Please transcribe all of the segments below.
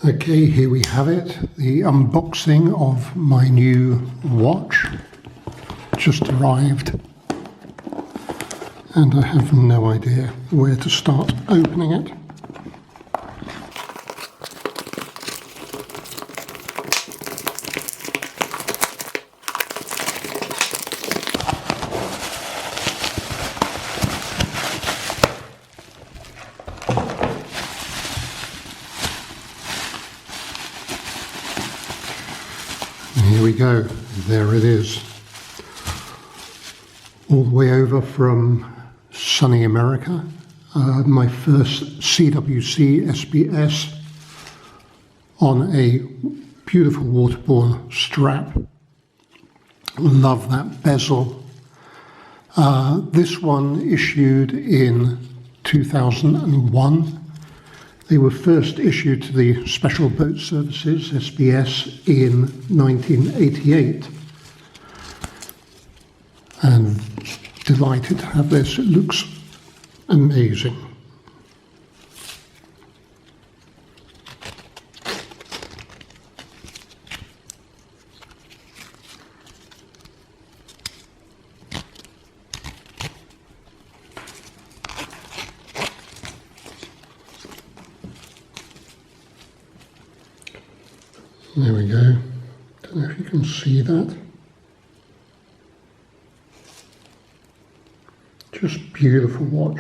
Okay, here we have it, the unboxing of my new watch. Just arrived, and I have no idea where to start opening it. Here we go, there it is. All the way over from sunny America. My first CWC SBS on a beautiful Waterborne strap. Love that bezel. This one issued in 2001. They were first issued to the Special Boat Services, SBS, in 1988. And delighted to have this. It looks amazing. There we go. Don't know if you can see that. Just beautiful watch.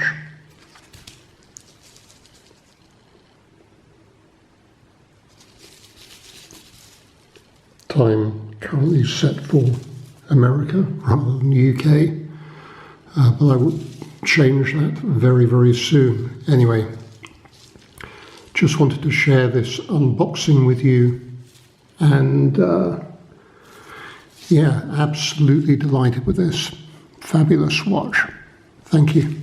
Time currently set for America rather than the UK, but I will change that very, very soon. Anyway, just wanted to share this unboxing with you. And yeah, absolutely delighted with this fabulous watch. Thank you.